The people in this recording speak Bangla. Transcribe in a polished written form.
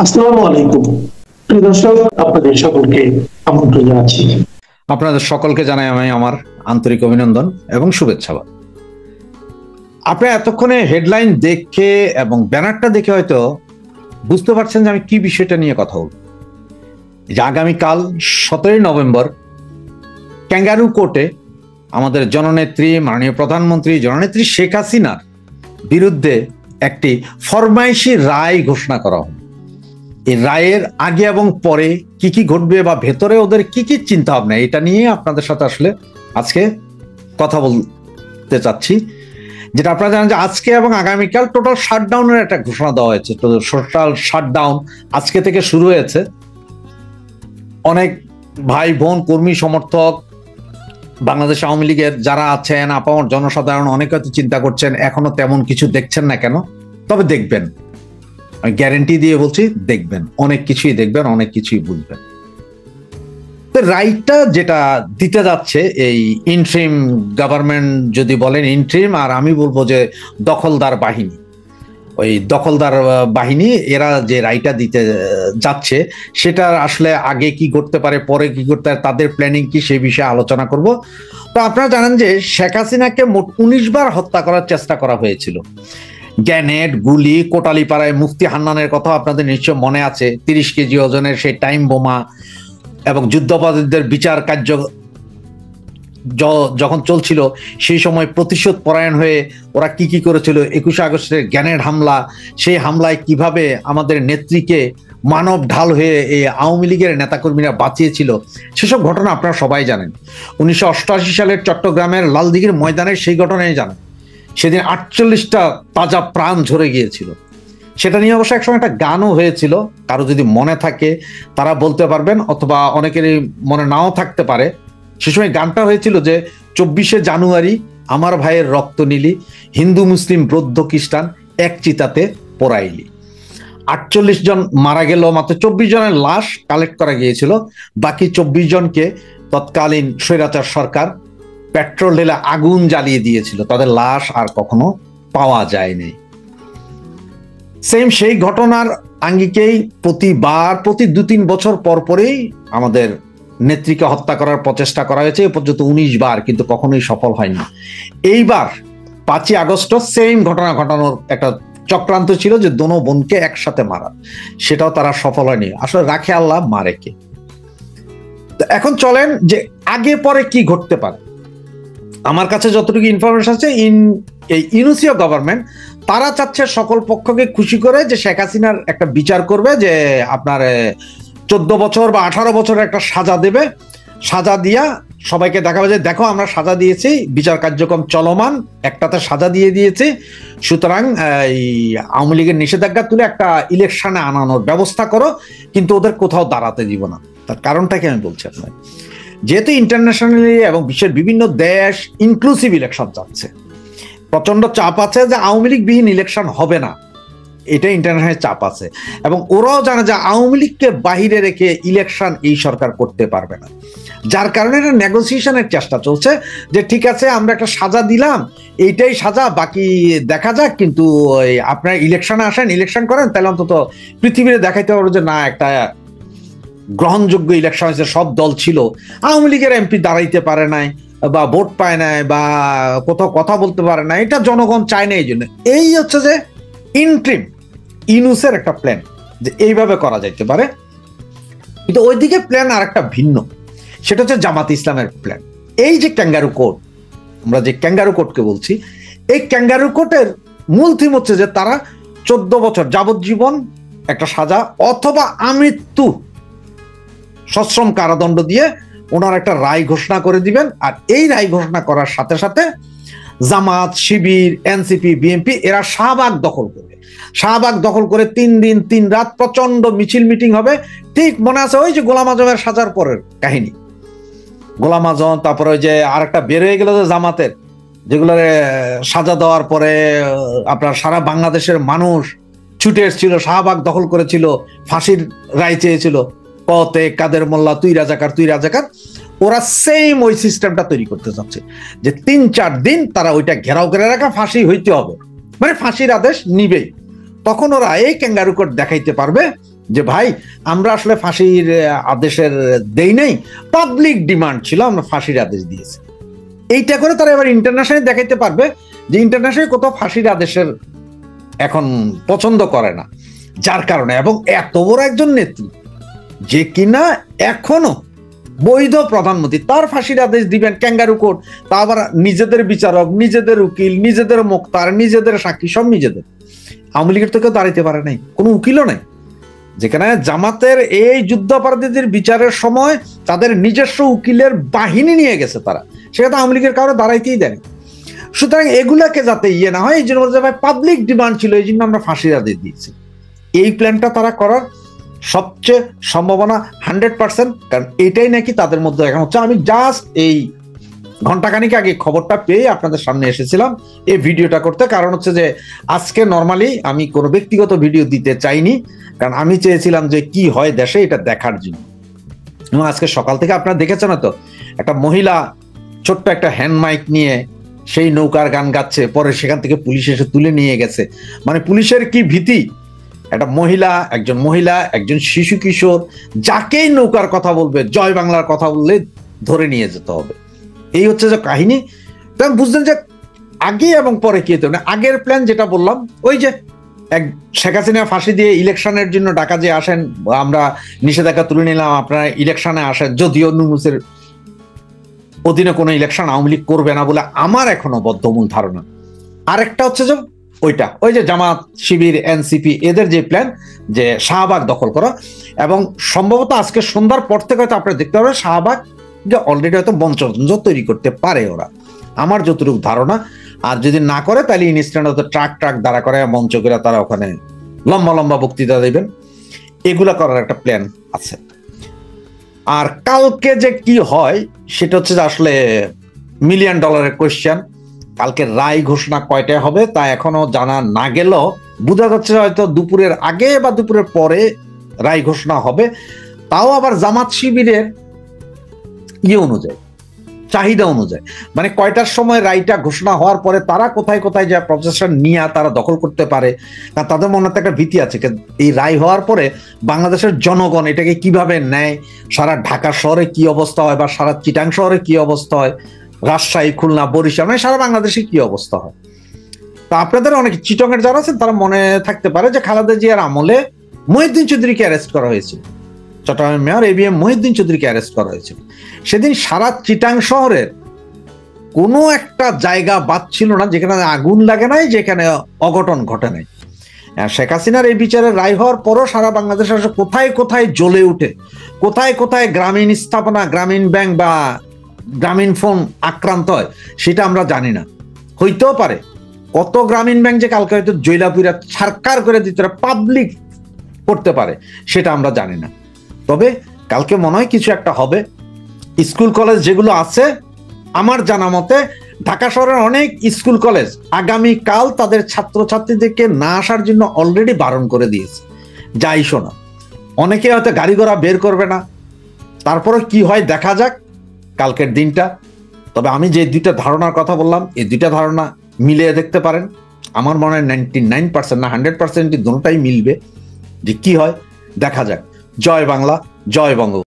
আসসালামু আলাইকুম প্রিয় দর্শক, আপনাদের সকলকে আমন্ত্রণ জানাচ্ছি। আপনাদের সকলকে জানাই আমি আমার আন্তরিক অভিনন্দন এবং শুভেচ্ছা। আপনারা এতক্ষণে হেডলাইন দেখে এবং ব্যানারটা দেখে হয়তো বুঝতে পারছেন যে আমি কি বিষয়টা নিয়ে কথা বলব। যে আগামীকাল 17 নভেম্বর ক্যাঙ্গারু কোর্টে আমাদের জননেত্রী, মাননীয় প্রধানমন্ত্রী জননেত্রী শেখ হাসিনার বিরুদ্ধে একটি ফরমাইশি রায় ঘোষণা করা হবে। এই রায়ের আগে এবং পরে কি কি ঘটবে বা ভেতরে ওদের কি কি চিন্তা ভাবনা, এটা নিয়ে আপনাদের সাথে আসলে আজকে কথা বলতে চাচ্ছি। যেটা আপনারা জানেন যে আজকে এবং আগামীকাল টোটাল শাটডাউনের একটা ঘোষণা দেওয়া হয়েছে। টোটাল শাটডাউন আজকে থেকে শুরু হয়েছে। অনেক ভাই বোন, কর্মী, সমর্থক, বাংলাদেশ আওয়ামী লীগের যারা আছেন, আপামর জনসাধারণ অনেকে হয়তো চিন্তা করছেন এখনো তেমন কিছু দেখছেন না কেন। তবে দেখবেন, আমি গ্যারেন্টি দিয়ে বলছি, দেখবেন, অনেক কিছুই দেখবেন, অনেক কিছুই বুঝবেন। রাইটটা যেটা দিতে যাচ্ছে এই ইন্ট্রিম গভর্নমেন্ট, যদি বলেন ইন্ট্রিম, আর আমি বলবো যে দখলদার বাহিনী, ওই দখলদার বাহিনী এরা যে রাইটটা দিতে যাচ্ছে সেটা আসলে আগে কি করতে পারে, পরে কি করতে পারে, তাদের প্ল্যানিং কি, সেই বিষয়ে আলোচনা করব। তো আপনারা জানেন যে শেখ হাসিনাকে মোট 19 বার হত্যা করার চেষ্টা করা হয়েছিল। গ্যানেট, গুলি, কোটালীপাড়ায় মুফতি হান্নানের কথা আপনাদের নিশ্চয় মনে আছে। 30 কেজি ওজনের সেই টাইম বোমা এবং যুদ্ধাপরাধীদের বিচার কার্য যখন চলছিল সেই সময় প্রতিশোধ পরায়ণ হয়ে ওরা কি কি করেছিল। 21শে আগস্টের গ্যানেট হামলা, সেই হামলায় কিভাবে আমাদের নেত্রীকে মানব ঢাল হয়ে এই আওয়ামী লীগের নেতাকর্মীরা বাঁচিয়েছিল, সেসব ঘটনা আপনারা সবাই জানেন। 1988 সালের চট্টগ্রামের লালদিঘির ময়দানের সেই ঘটনাই জানেন। সেদিন 48টা তাজা প্রাণ ঝরে গিয়েছিল। সেটা নিয়ে অবশ্য একসময় একটা গানও হয়েছিল, কারো যদি মনে থাকে তারা বলতে পারবেন, অথবা অনেকেরই মনে নাও থাকতে পারে। সে সময় গানটা হয়েছিল যে 24শে জানুয়ারি আমার ভাইয়ের রক্ত নিলি, হিন্দু মুসলিম বৌদ্ধ খ্রিস্টান এক চিতাতে পোড়াইলি। 48 জন মারা গেল, মাত্র 24 জনের লাশ কালেক্ট করা গিয়েছিল। বাকি 24 জনকে তৎকালীন স্বৈরাচার সরকার পেট্রোল ঢেলে আগুন জ্বালিয়ে দিয়েছিল, তাদের লাশ আর কখনো পাওয়া যায়নি। সেম সেই ঘটনার আঙ্গিকেই প্রতিবার প্রতি 2-3 বছর পর পরেই আমাদের নেত্রীকে হত্যা করার প্রচেষ্টা করা হয়েছে, এ পর্যন্ত 19 বার, কিন্তু কখনোই সফল হয়নি। এইবার 5ই আগস্ট সেম ঘটনা ঘটানোর একটা চক্রান্ত ছিল, যে দোনো বোনকে একসাথে মারা, সেটাও তারা সফল হয়নি। আসলে রাখে আল্লাহ, মারে কে। এখন চলেন যে আগে পরে কি ঘটতে পারে। আমার কাছে যতটুকু ইনফরমেশন আছে, এই ইউনিসিও গভর্নমেন্ট তারা চাচ্ছে সকল পক্ষকে খুশি করে যে শেখ হাসিনার একটা বিচার করবে, যে আপনার 14 বছর বা 18 বছরের একটা সাজা দেবে। সাজা দিয়া সবাইকে দেখাবে যে দেখো আমরা সাজা দিয়েছি, বিচার কার্যক্রম চলমান, একটাতে সাজা দিয়ে দিয়েছি, সুতরাং এই আওয়ামী লীগের নিষেধাজ্ঞা তুলে একটা ইলেকশনে আনানোর ব্যবস্থা করো, কিন্তু ওদের কোথাও দাঁড়াতে দিব না। তার কারণটা কি আমি বলছি আপনার, যেহেতু ইন্টারন্যাশনালি এবং বিশ্বের বিভিন্ন দেশ ইনক্লুসিভ ইলেকশন যাচ্ছে, প্রচন্ড চাপ আছে যে আওয়ামী লীগ বিহীন ইলেকশন হবে না, এটা ইন্টারন্যাশনাল চাপ আছে। এবং ওরাও জানে যে আওয়ামী লীগকে বাহিরে রেখে ইলেকশন এই সরকার করতে পারবে না, যার কারণে একটা নেগোসিয়েশনের চেষ্টা চলছে যে ঠিক আছে আমরা একটা সাজা দিলাম, এইটাই সাজা, বাকি দেখা যাক, কিন্তু আপনারা ইলেকশনে আসেন, ইলেকশন করেন, তাহলে অন্তত পৃথিবীতে দেখাইতে পারবো যে না, একটা গ্রহণযোগ্য ইলেকশন হয়েছে, সব দল ছিল, আওয়ামী লীগের এমপি দাঁড়াইতে পারে নাই বা ভোট পায় নাই বা কোথাও কথা বলতে পারে না, এটা জনগণ চায় না। এই জন্য এই হচ্ছে যে ইন্ট্রিম ইউনুসের একটা প্ল্যান, যে এইভাবে করা যাইতে পারে। কিন্তু ওইদিকে প্ল্যান আর একটা ভিন্ন, সেটা হচ্ছে জামাত ইসলামের প্ল্যান। এই যে ক্যাঙ্গারু কোর্ট, আমরা যে ক্যাঙ্গারু কোর্টকে বলছি, এই ক্যাঙ্গারু কোর্টের মূল থিম হচ্ছে যে তারা 14 বছর যাবজ্জীবন একটা সাজা অথবা আমৃত্যু সশ্রম কারাদণ্ড দিয়ে ওনার একটা রায় ঘোষণা করে দিবেন। আর এই রায় ঘোষণা করার সাথে সাথে জামাত, শিবির, এনসিপি, বিএনপি এরা শাহবাগ দখল করবে। শাহবাগ দখল করে 3 দিন 3 রাত প্রচন্ড মিছিল মিটিং হবে। ঠিক মনে আছে ওই যে গোলাম আজমের সাজার পরের কাহিনী, গোলাম আজম, তারপরে ওই যে আরেকটা বের হয়ে গেল যে জামাতের, যেগুলো সাজা দেওয়ার পরে আপনার সারা বাংলাদেশের মানুষ ছুটে এসেছিল, শাহবাগ দখল করেছিল, ফাঁসির রায় চেয়েছিল, কতে কাদের মোল্লা, তুই রাজাকার, তুই রাজাকার। ওরা সেম ওই সিস্টেমটা তৈরি করতে চাচ্ছে, যে 3-4 দিন তারা ওইটা ঘেরাও করে রাখা, ফাঁসি হইতে হবে, মানে ফাঁসির আদেশ নিবেই। তখন ওরা এই ক্যাঙ্গারু কোর্ট দেখাইতে পারবে যে ভাই আমরা আসলে ফাঁসির আদেশের দেই নাই, পাবলিক ডিমান্ড ছিল, আমরা ফাঁসির আদেশ দিয়েছি। এইটা করে তারা এবার ইন্টারন্যাশনালি দেখাইতে পারবে যে ইন্টারন্যাশনালি কোথাও ফাঁসির আদেশের এখন পছন্দ করে না, যার কারণে। এবং এত বড় একজন নেত্রী যে কিনা এখনো বৈধ প্রধানমন্ত্রী, তার ফাঁসির আদেশ দিবেন ক্যাঙ্গারু কোর্ট, তা আবার নিজেদের বিচারক, নিজেদের উকিল, নিজেদের মোক্তার, নিজেদের সাক্ষী, সব নিজেদের। আওয়ামী লীগের তো কেউ দাঁড়াইতে পারে নাই, কোনো উকিলও নাই। যেখানে জামাতের এই যুদ্ধাপরাধীদের বিচারের সময় তাদের নিজস্ব উকিলের বাহিনী নিয়ে গেছে তারা, সেটা আওয়ামী লীগের কারো দাঁড়াইতেই দেয়নি। সুতরাং এগুলাকে যাতে না হয়, এই জন্য ভাই পাবলিক ডিমান্ড ছিল, এই জন্য আমরা ফাঁসির আদেশ দিয়েছি। এই প্ল্যানটা তারা করার সবচেয়ে সম্ভাবনা 100%, কারণ এটাই নাকি তাদের মধ্যে এখন হচ্ছে। আমি জাস্ট এই ঘন্টাখানিক আগে খবরটা পেয়ে আপনাদের সামনে এসেছিলাম এই ভিডিওটা করতে, কারণ হচ্ছে যে আজকে নর্মালি আমি কোনো ব্যক্তিগত ভিডিও দিতে চাইনি, কারণ আমি চেয়েছিলাম যে কি হয় দেশে এটা দেখার জন্য। এবং আজকে সকাল থেকে আপনারা দেখেছেন তো, একটা মহিলা ছোট্ট একটা হ্যান্ড মাইক নিয়ে সেই নৌকার গান গাচ্ছে, পরে সেখান থেকে পুলিশ এসে তুলে নিয়ে গেছে। মানে পুলিশের কি ভীতি, একটা মহিলা, একজন শিশু কিশোর, যাকেই নৌকার কথা বলবে, জয় বাংলার কথা বললে ধরে নিয়ে যেতে হবে। এই হচ্ছে যে কাহিনী। বুঝলেন যে আগে এবং পরে কি হতে হবে। আগের প্ল্যান যেটা বললাম, ওই যে শেখ হাসিনা ফাঁসি দিয়ে ইলেকশনের জন্য ঢাকা যে আসেন, আমরা নিষেধাজ্ঞা তুলে নিলাম, আপনারা ইলেকশনে আসেন, যদিও নুনুসের অধীনে কোনো ইলেকশন আওয়ামী লীগ করবে না বলে আমার এখনো বদ্ধমূল ধারণা। আরেকটা হচ্ছে যে ওই যে জামাত, শিবির, এনসিপি এদের যে প্ল্যান যে শাহবাগ দখল করা, এবং সম্ভবত আজকে সন্ধ্যার পর থেকে হয়তো আপনারা দেখতে পাবেন শাহবাগ যে অলরেডি হয়তো মঞ্চতন্ত্র তৈরি করতে পারে ওরা, আমার যতটুকু ধারণা। আর যদি না করে তাহলে ইনস্ট্যান্ট হয়তো ট্রাক দাঁড়া করে মঞ্চ করে তারা ওখানে লম্বা লম্বা বক্তৃতা দেবেন। এগুলা করার একটা প্ল্যান আছে। আর কালকে যে কি হয় সেটা হচ্ছে যে আসলে $1 মিলিয়ন কোয়েশ্চেন। কালকে রায় ঘোষণা কয়টায় হবে তা এখনো জানা না গেলেও বোঝা যাচ্ছে হয়তো দুপুরের আগে বা দুপুরের পরে রায় ঘোষণা হবে। তাও আবার জামাত শিবিরের অনুযায়ী, চাহিদা অনুযায়ী, মানে কয়টার সময় রায়টা ঘোষণা হওয়ার পরে তারা কোথায় কোথায় যা প্রচেষ্টা নিয়ে তারা দখল করতে পারে। কারণ তাদের মনে একটা ভীতি আছে, এই রায় হওয়ার পরে বাংলাদেশের জনগণ এটাকে কিভাবে নেয়, সারা ঢাকা শহরে কি অবস্থা হয়, বা সারা চিটাং শহরে কি অবস্থা হয়, রাজশাহী, খুলনা, বরিশাল, মানে সারা বাংলাদেশে কি অবস্থা হয়। তা আপনাদের অনেক চিটংয়ের যারা আছেন তারা মনে থাকতে পারে যে খালেদা জিয়ার আমলে মহিউদ্দিন চৌধুরীকে অ্যারেস্ট করা হয়েছিল, চট্টগ্রামের মেয়র ABM মহিউদ্দিন চৌধুরীকে অ্যারেস্ট করা হয়েছিল। সেদিন সারা চিটাং শহরের কোনো একটা জায়গা বাদ ছিল না যেখানে আগুন লাগে নাই, যেখানে অঘটন ঘটে নাই। শেখ হাসিনার এই বিচারের রায় হওয়ার পরও সারা বাংলাদেশে কোথায় কোথায় জ্বলে উঠে, কোথায় কোথায় গ্রামীণ স্থাপনা, গ্রামীণ ব্যাংক বা গ্রামীণ ফোন আক্রান্ত হয় সেটা আমরা জানি না। হইতেও পারে কত গ্রামীণ ব্যাংক যে কালকে হয়তো জৈলাপুরা সরকার করে দিতে পাবলিক করতে পারে সেটা আমরা জানি না। তবে কালকে মনে হয় কিছু একটা হবে। স্কুল কলেজ যেগুলো আছে আমার জানা মতে ঢাকা শহরের অনেক স্কুল কলেজ আগামীকাল তাদের ছাত্রছাত্রীদেরকে না আসার জন্য অলরেডি বারণ করে দিয়েছে। যাই শোনা, অনেকে হয়তো গাড়ি ঘোড়া বের করবে না, তারপরে কি হয় দেখা যাক কালকের দিনটা। তবে আমি যে দুইটা ধারণার কথা বললাম এই দুইটা ধারণা মিলিয়ে দেখতে পারেন। আমার মনে হয় 99% না 100% দুটোটাই মিলবে। যে কি হয় দেখা যাক। জয় বাংলা, জয় বঙ্গ।